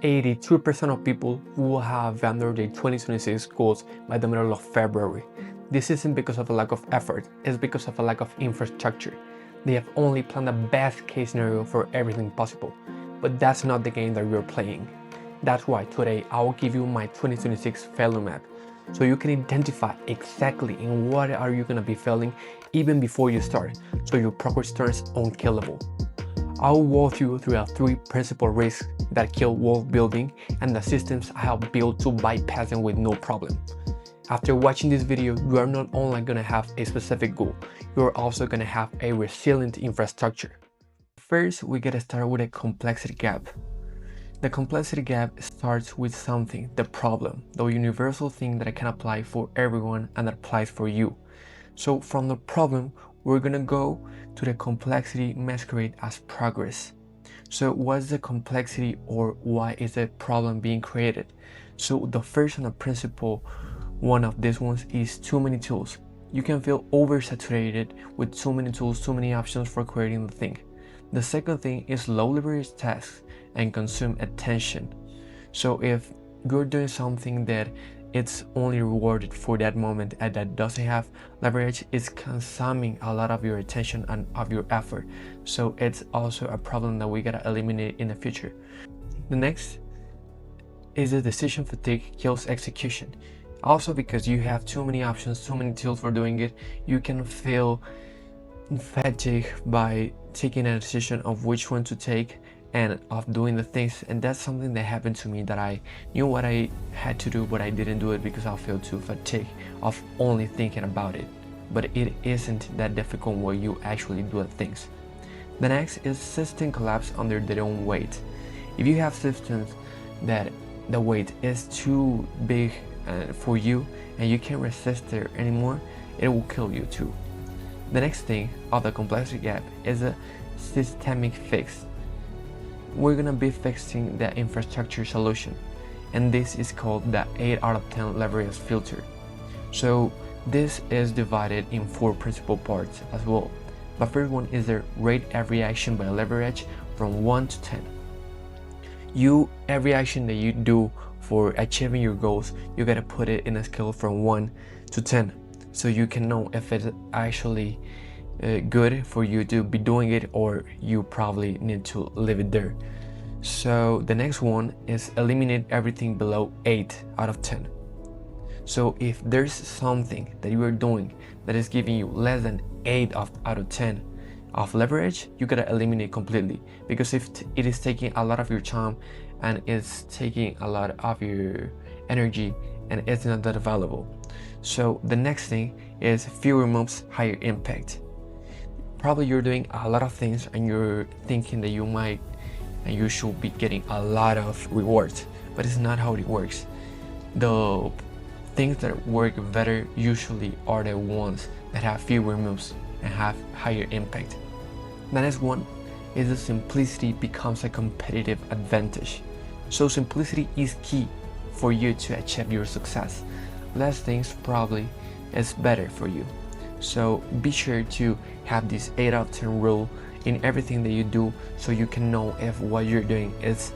82% of people will have under their 2026 goals by the middle of February. This isn't because of a lack of effort, it's because of a lack of infrastructure. They have only planned the best case scenario for everything possible, but that's not the game that we're playing. That's why today I will give you my 2026 failure map, so you can identify exactly in what are you gonna be failing even before you start, so your progress turns unkillable. I will walk you through the 3 principal risks that kill wall building and the systems I have built to bypass them with no problem. After watching this video, you are not only going to have a specific goal, you are also going to have a resilient infrastructure. First, we gotta start with a complexity gap. The complexity gap starts with something, the problem, the universal thing that I can apply for everyone and that applies for you. So from the problem, we're gonna go to the complexity masquerade as progress. So what's the complexity, or why is a problem being created? So the first and the principal one of these ones is too many tools. You can feel oversaturated with too many tools, too many options for creating the thing. The second thing is low leverage tasks and consume attention. So if you're doing something that it's only rewarded for that moment and that doesn't have leverage, it's consuming a lot of your attention and of your effort. So it's also a problem that we gotta eliminate in the future. The next is the decision fatigue kills execution. Also, because you have too many options, too many tools for doing it, you can feel fatigued by taking a decision of which one to take and of doing the things. And that's something that happened to me, that I knew what I had to do but I didn't do it because I feel too fatigued of only thinking about it. But it isn't that difficult when you actually do the things. The next is system collapse under their own weight. If you have systems that the weight is too big for you and you can't resist it anymore, it will kill you too. The next thing of the complexity gap is a systemic fix. We're gonna be fixing the infrastructure solution, and this is called the 8 out of 10 leverage filter. So this is divided in 4 principal parts as well. The first one is the rate every action by leverage from 1 to 10. Every action that you do for achieving your goals, you gotta put it in a scale from 1 to 10, so you can know if it's actually good for you to be doing it, or you probably need to leave it there. So the next one is eliminate everything below 8 out of 10. So if there's something that you are doing that is giving you less than 8 out of 10 of leverage, you gotta eliminate completely, because if it is taking a lot of your time and it's taking a lot of your energy and it's not that valuable. So the next thing is fewer moves, higher impact. Probably you're doing a lot of things and you're thinking that you might and you should be getting a lot of rewards, but it's not how it works. The things that work better usually are the ones that have fewer moves and have higher impact. The next one is the simplicity becomes a competitive advantage. So simplicity is key for you to achieve your success. Less things probably is better for you. So be sure to have this 8 out of 10 rule in everything that you do, so you can know if what you're doing is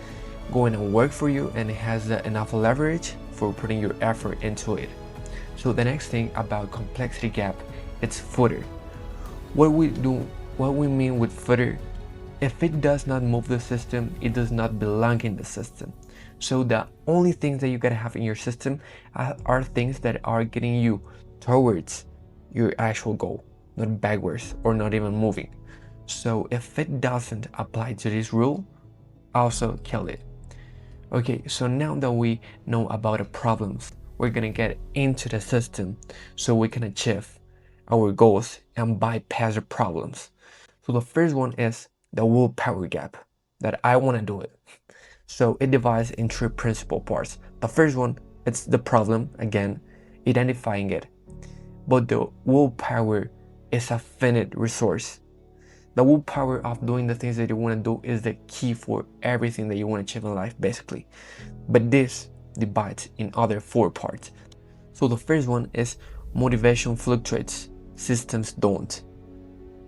going to work for you and it has enough leverage for putting your effort into it. So the next thing about complexity gap, it's footer. What we mean with footer, if it does not move the system, it does not belong in the system. So the only things that you gotta have in your system are things that are getting you towards your actual goal, not backwards or not even moving. So if it doesn't apply to this rule, also kill it. Okay, so now that we know about the problems, we're gonna get into the system so we can achieve our goals and bypass the problems. So the first one is the willpower gap, that I want to do it. So it divides in 3 principal parts. The first one, it's the problem, again, identifying it. But the willpower is a finite resource. The willpower of doing the things that you want to do is the key for everything that you want to achieve in life, basically. But this divides in other 4 parts. So the first one is motivation fluctuates, systems don't.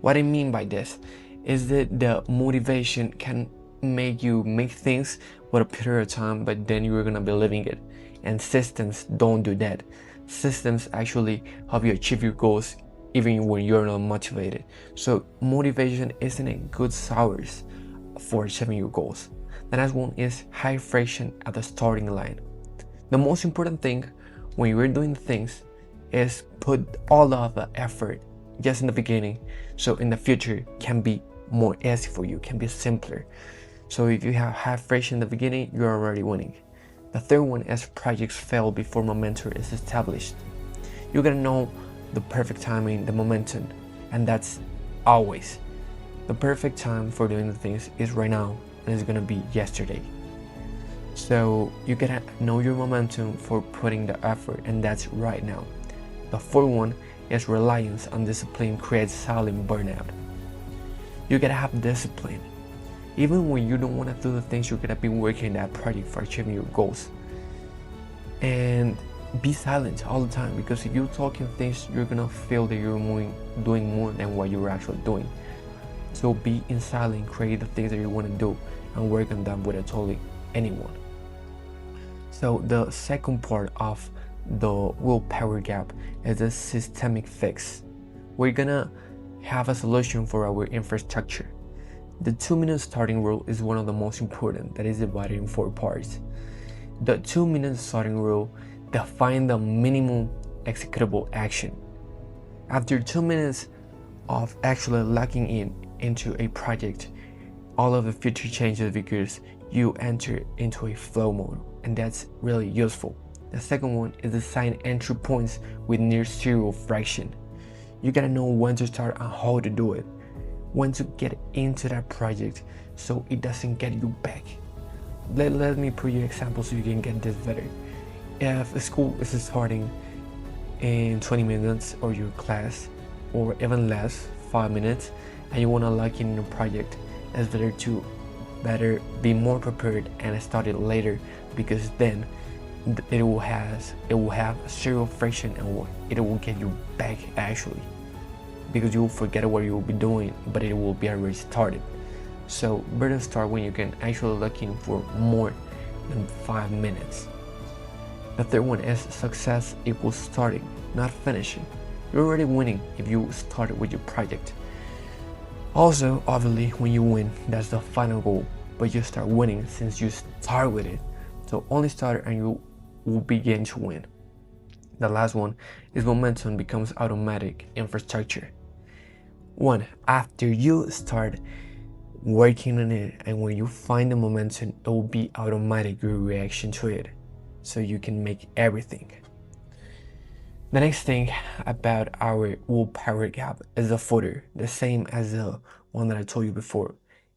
What I mean by this is that the motivation can make you make things, for a period of time, but then you're gonna be living it. And systems don't do that. Systems actually help you achieve your goals even when you're not motivated. So motivation isn't a good source for achieving your goals. The next one is high friction at the starting line. The most important thing when you're doing things is put all of the effort just in the beginning, so in the future can be more easy for you, can be simpler. So if you have high friction in the beginning, you're already winning. The third one is projects fail before momentum is established. You gotta know the perfect timing, the momentum, and that's always the perfect time for doing the things is right now, and it's gonna be yesterday. So you gotta know your momentum for putting the effort, and that's right now. The fourth one is reliance on discipline creates silent burnout. You gotta have discipline. Even when you don't want to do the things, you're gonna be working that project for achieving your goals. And be silent all the time, because if you're talking things, you're gonna feel that you're doing more than what you're actually doing. So be in silence, create the things that you want to do, and work on them without telling anyone. So the second part of the willpower gap is a systemic fix. We're gonna have a solution for our infrastructure. The 2-minute starting rule is one of the most important, that is divided in 4 parts. The 2-minute starting rule defines the minimum executable action. After 2 minutes of actually locking into a project, all of the future changes because you enter into a flow mode, and that's really useful. The second one is assign entry points with near zero friction. You gotta know when to start and how to do it, when to get into that project so it doesn't get you back. Let me put you example so you can get this better. If a school is starting in 20 minutes, or your class, or even less, 5 minutes, and you want to lock in a project, it's better be more prepared and start it later, because then it will have zero friction and it will get you back actually, because you will forget what you will be doing, but it will be already started. So better start when you can actually look in for more than 5 minutes. The third one is success equals starting, not finishing. You're already winning if you started with your project. Also, obviously, when you win, that's the final goal, but you start winning since you start with it. So only start and you will begin to win. The last one is momentum becomes automatic infrastructure. One, after you start working on it, and when you find the momentum, it will be automatic your reaction to it, so you can make everything. The next thing about our willpower gap is the footer, the same as the one that I told you before.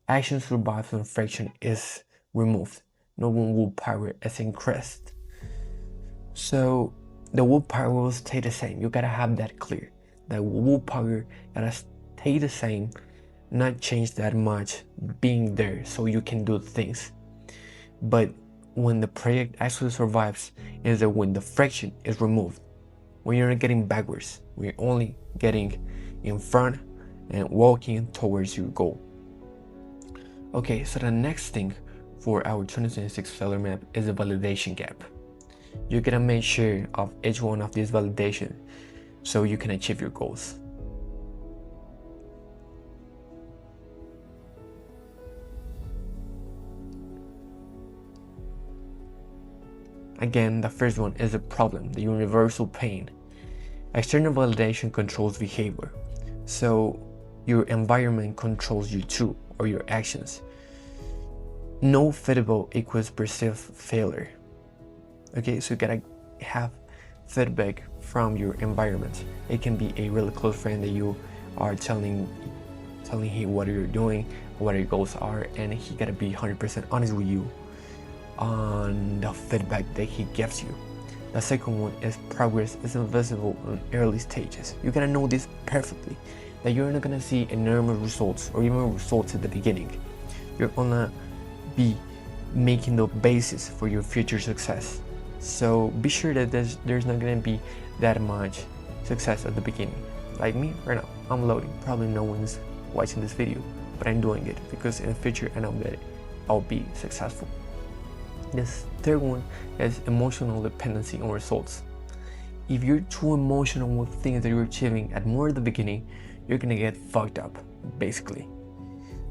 Action survives when friction is removed, not when willpower is increased. So the willpower will stay the same. You gotta have that clear. The willpower gotta stay the same, not change that much, being there so you can do things. But when the project actually survives is that when the friction is removed, when you're not getting backwards, we're only getting in front and walking towards your goal. Okay, so the next thing for our 2026 failure map is the validation gap. You gotta make sure of each one of these validation so you can achieve your goals. Again, the first one is the problem, the universal pain. External validation controls behavior. So your environment controls you too, or your actions. No feedback equals perceived failure. Okay, so you gotta have feedback from your environment. It can be a really close friend that you are telling him what you're doing, what your goals are, and he gotta be 100% honest with you on the feedback that he gives you. The second one is progress is invisible in early stages. You gotta know this perfectly, that you're not gonna see enormous results or even results at the beginning. You're gonna be making the basis for your future success. So be sure that there's not gonna be that much success at the beginning. Like me right now, I'm loading. Probably no one's watching this video, but I'm doing it because in the future I know that I'll be successful. This third one is emotional dependency on results. If you're too emotional with things that you're achieving at more at the beginning, you're gonna get fucked up, basically.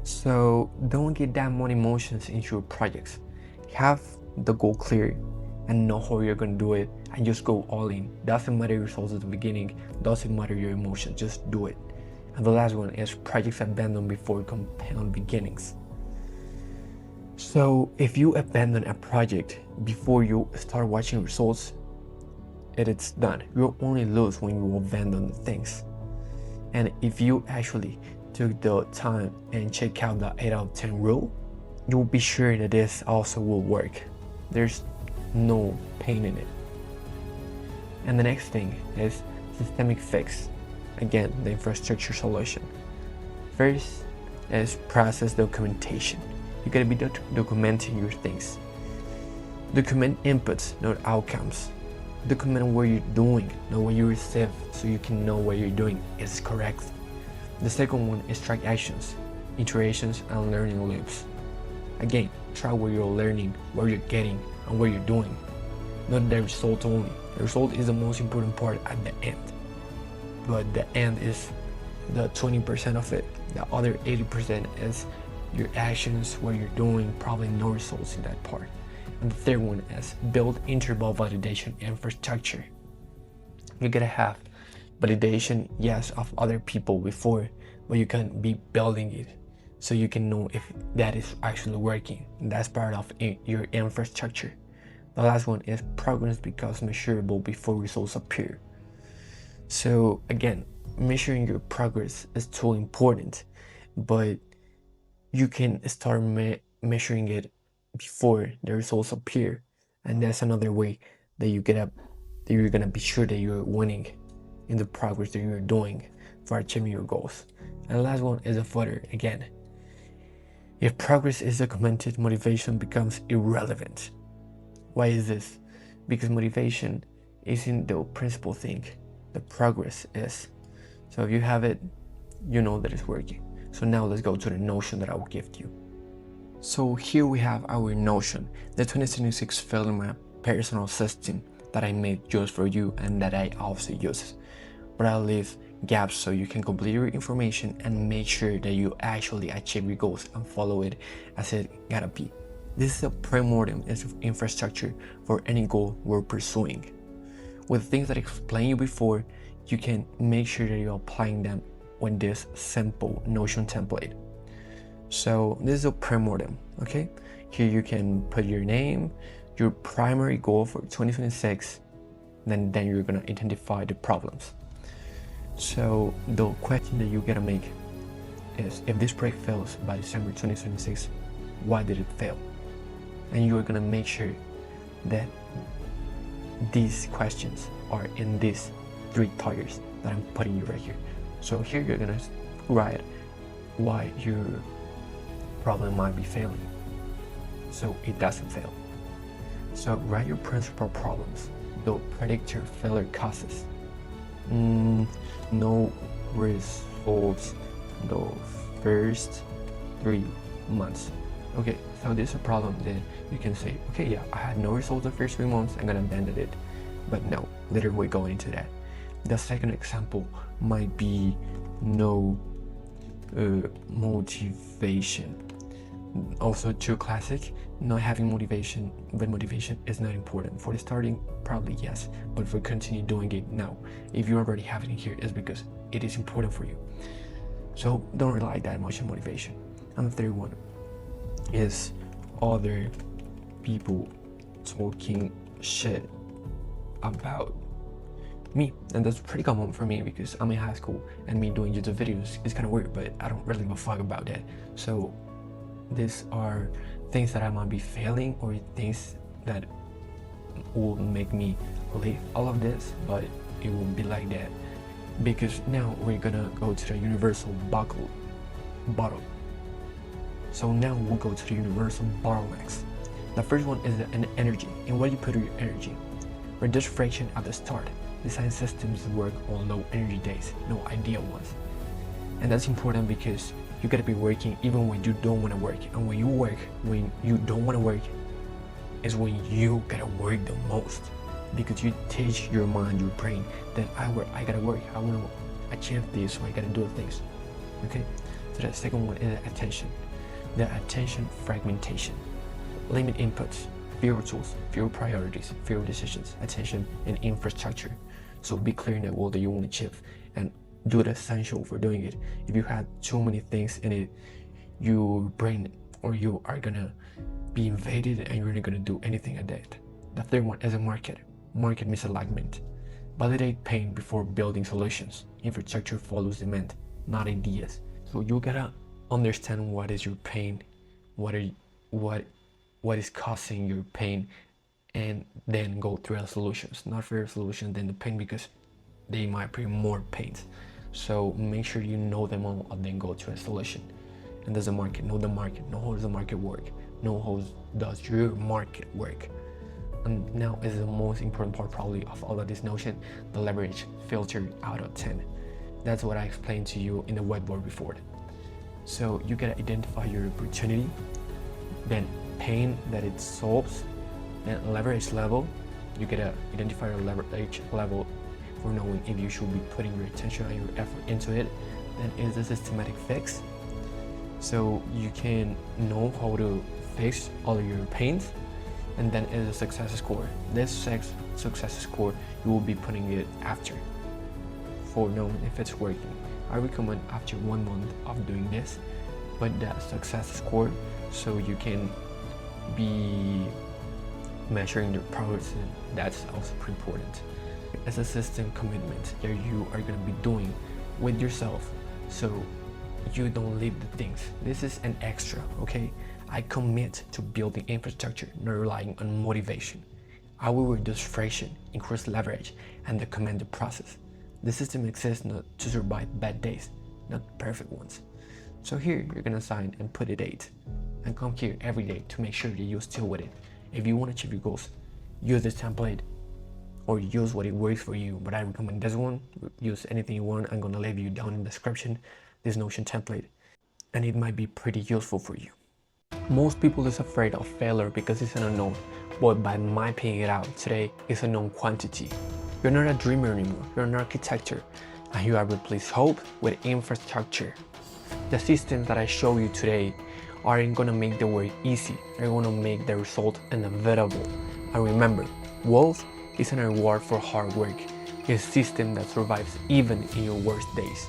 So don't get that much emotions into your projects. Have the goal clear and know how you're gonna do it, and just go all in. Doesn't matter your results at the beginning, doesn't matter your emotions, just do it. And the last one is projects abandoned before compelling beginnings. So if you abandon a project before you start watching results, it's done. You'll only lose when you abandon things. And if you actually took the time and check out the 8 out of 10 rule, you'll be sure that this also will work. There's no pain in it. And the next thing is systemic fix. Again, the infrastructure solution. First is process documentation. You gotta be documenting your things. Document inputs, not outcomes. Document what you're doing, not what you receive, so you can know what you're doing is correct. The second one is track actions, iterations, and learning loops. Again, track what you're learning, what you're getting, and what you're doing. Not the result only. The result is the most important part at the end. But the end is the 20% of it. The other 80% is your actions, what you're doing, probably no results in that part. And the third one is build interval validation infrastructure. You gotta have validation, yes, of other people before, but you can be building it so you can know if that is actually working. That's part of your infrastructure. The last one is progress becomes measurable before results appear. So again, measuring your progress is too important, but you can start measuring it before the results appear, and that's another way that you're gonna be sure that you're winning in the progress that you're doing for achieving your goals. And the last one is a footer. Again, if progress is documented, motivation becomes irrelevant. Why is this? Because motivation isn't the principal thing, the progress is. So if you have it, you know that it's working. So now let's go to the notion that I will give you. So here we have our notion, the 2026 failure map personal system that I made just for you and that I also use. But I'll leave gaps so you can complete your information and make sure that you actually achieve your goals and follow it as it gotta be. This is a primordial infrastructure for any goal we're pursuing. With the things that I explained you before, you can make sure that you're applying them with this simple Notion template. So this is a primordial, okay? Here you can put your name, your primary goal for 2026, then you're gonna identify the problems. So the question that you gotta make is, if this project fails by December 2026, why did it fail? And you're gonna make sure that these questions are in these 3 tires that I'm putting you right here. So here you're gonna write why your problem might be failing, so it doesn't fail. So write your principal problems, the predictor failure causes. No results the first 3 months. Okay, so this is a problem that you can say, okay, yeah, I had no results the first 3 months, I'm gonna abandon it. But no, later we go into that. The second example might be no motivation. Also too classic, not having motivation, but motivation is not important. For the starting, probably yes, but for continue doing it now, if you already have it in here, it's because it is important for you. So don't rely that much on motivation. And the third one is other people talking shit about me, and that's pretty common for me because I'm in high school and me doing YouTube videos is kind of weird, but I don't really give a fuck about that. So these are things that I might be failing or things that will make me leave all of this, but it won't be like that because now we're gonna go to the universal bottle. So now we'll go to the universal bottlenecks. The first one is an energy, and where you put your energy. Reduce friction at the start. Design systems that work on low energy days, no ideal ones. And that's important because you gotta be working even when you don't wanna work. And when you work when you don't wanna work, is when you gotta work the most, because you teach your mind, your brain, that I gotta work, I want to achieve this, so I gotta do things. Okay, so the second one is attention. The attention fragmentation. Limit inputs, fewer tools, fewer priorities, fewer decisions, attention and infrastructure. So be clear in the goal that you want to achieve and do the essential for doing it. If you have too many things in it, your brain or you are gonna be invaded and you're not gonna do anything at that. The third one is a market misalignment. Validate pain before building solutions. Infrastructure follows demand, not ideas. So you gotta understand what is your pain, what is causing your pain, and then go through the solutions. Not for your solution, then the pain, because they might bring more pains. So make sure you know them all and then go to a solution. And there's a market, know the market, know how does the market work, know how does your market work. And now is the most important part probably of all of this notion, the leverage filter out of 10. That's what I explained to you in the whiteboard before. So you gotta identify your opportunity, then pain that it solves, then leverage level. You gotta identify your leverage level for knowing if you should be putting your attention and your effort into it. Then is a systematic fix, so you can know how to fix all of your pains. And then is a success score. This success score, you will be putting it after for knowing if it's working. I recommend after 1 month of doing this, but that success score, so you can be measuring the progress. That's also pretty important. As a system commitment that you are going to be doing with yourself, so you don't leave the things. This is an extra, okay? I commit to building infrastructure, not relying on motivation. I will reduce friction, increase leverage, and document the process. The system exists not to survive bad days, not perfect ones. So here you're gonna sign and put a date, and come here every day to make sure that you're still with it. If you want to achieve your goals, use this template or use what it works for you. But I recommend this one. Use anything you want. I'm gonna leave you down in the description this Notion template, and it might be pretty useful for you. Most people is afraid of failure because it's an unknown, but by mapping it out today, it's a known quantity. You're not a dreamer anymore, you're an architect, and you have replaced hope with infrastructure. The systems that I show you today aren't gonna make the work easy, they're gonna make the result inevitable. And remember, wealth isn't a reward for hard work, it's a system that survives even in your worst days.